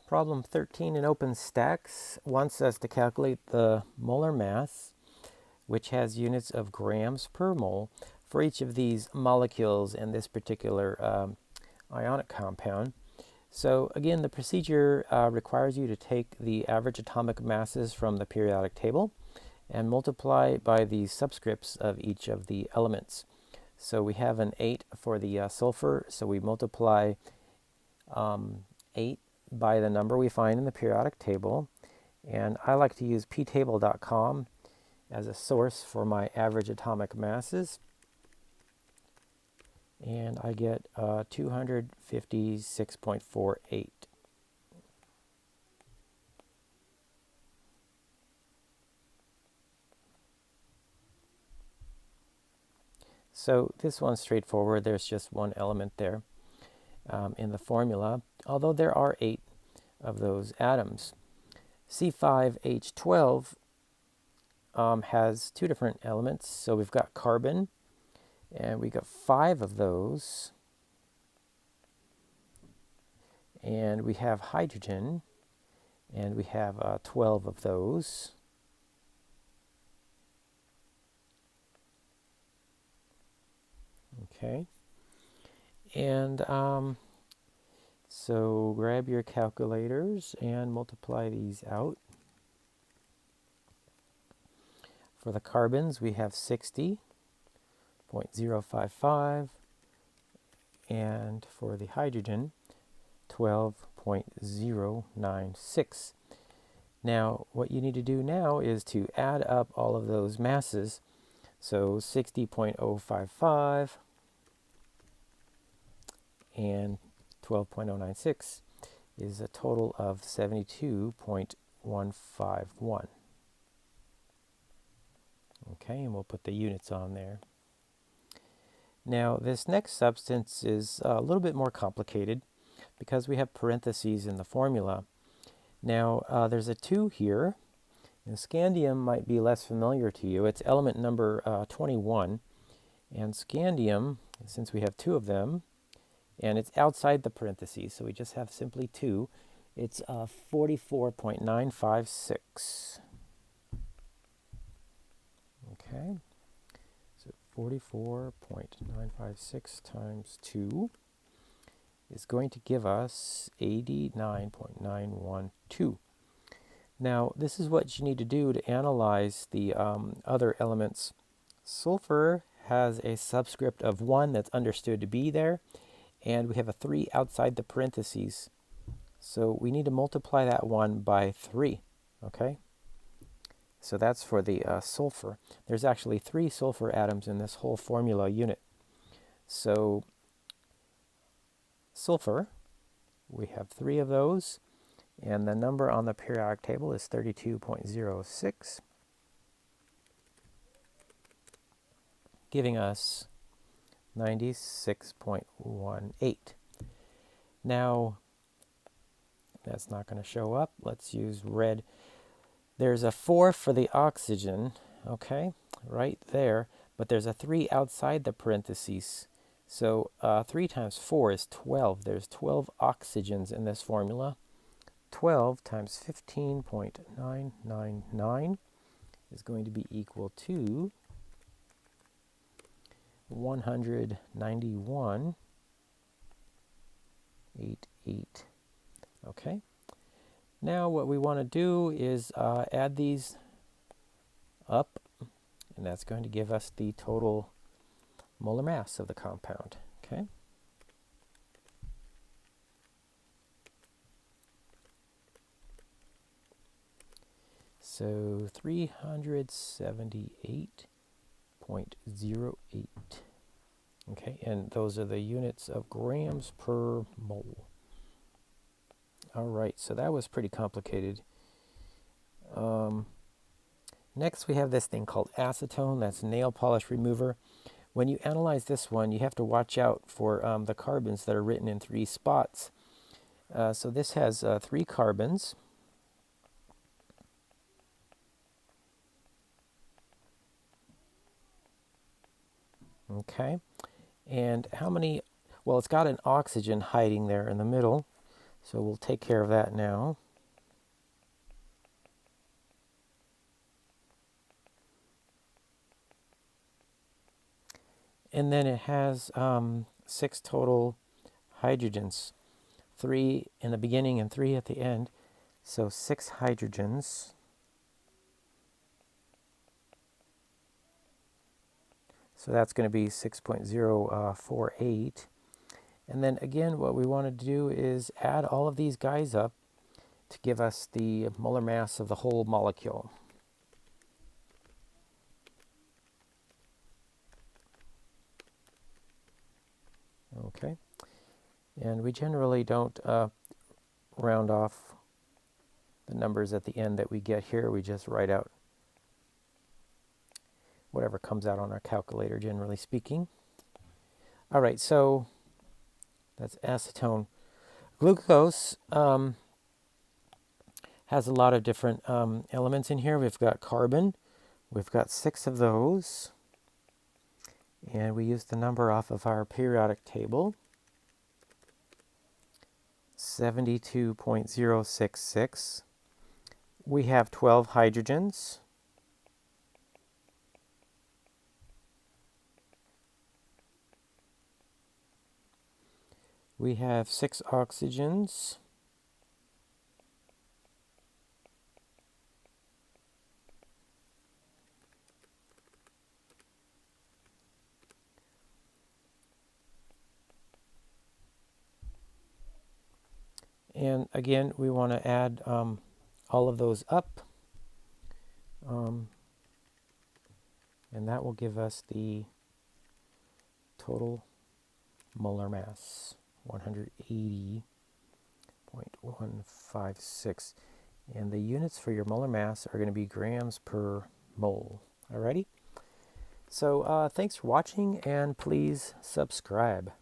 Problem 13 in OpenStax wants us to calculate the molar mass, which has units of grams per mole, for each of these molecules in this particular ionic compound. So again, the procedure requires you to take the average atomic masses from the periodic table and multiply by the subscripts of each of the elements. So we have an 8 for the sulfur, so we multiply 8 by the number we find in the periodic table. And I like to use ptable.com as a source for my average atomic masses. And I get 256.48. So this one's straightforward. There's just one element there in the formula, although there are 8 of those atoms. C5H12 has 2 different elements. So we've got carbon, and we got 5 of those. And we have hydrogen, and we have 12 of those. Okay. And so grab your calculators and multiply these out. For the carbons, we have 60.055, and for the hydrogen, 12.096. Now, what you need to do now is to add up all of those masses. So 60.055 and 12.096 is a total of 72.151. Okay, and we'll put the units on there. Now, this next substance is a little bit more complicated because we have parentheses in the formula. Now, there's a 2 here, and scandium might be less familiar to you. It's element number 21, and scandium, since we have 2 of them, and it's outside the parentheses, so we just have simply 2, it's 44.956. Okay, so 44.956 times 2 is going to give us 89.912. Now, this is what you need to do to analyze the other elements. Sulfur has a subscript of 1 that's understood to be there, and we have a 3 outside the parentheses. So we need to multiply that 1 by 3, okay? So that's for the sulfur. There's actually 3 sulfur atoms in this whole formula unit. So sulfur, we have 3 of those, and the number on the periodic table is 32.06, giving us 96.18. Now, that's not going to show up. Let's use red. There's a 4 for the oxygen, okay, right there, but there's a 3 outside the parentheses. So 3 times 4 is 12. There's 12 oxygens in this formula. 12 times 15.999 is going to be equal to 191.88. Okay. Now what we want to do is add these up, and that's going to give us the total molar mass of the compound. Okay. So 378.08. Okay, and those are the units of grams per mole. All right, so that was pretty complicated. Next, we have this thing called acetone. That's nail polish remover. When you analyze this one, you have to watch out for the carbons that are written in 3 spots. So this has 3 carbons. Okay, and how many? Well, it's got an oxygen hiding there in the middle. So we'll take care of that now. And then it has 6 total hydrogens, 3 in the beginning and 3 at the end. So 6 hydrogens. So that's going to be 6.048. And then again, what we want to do is add all of these guys up to give us the molar mass of the whole molecule. Okay. And we generally don't round off the numbers at the end that we get here. We just write out whatever comes out on our calculator, generally speaking. All right, so that's acetone. Glucose has a lot of different elements in here. We've got carbon. We've got 6 of those. And we use the number off of our periodic table. 72.066. We have 12 hydrogens. We have 6 oxygens. And again, we want to add all of those up. And that will give us the total molar mass, 180.156. And the units for your molar mass are going to be grams per mole. Alrighty? So thanks for watching, and please subscribe.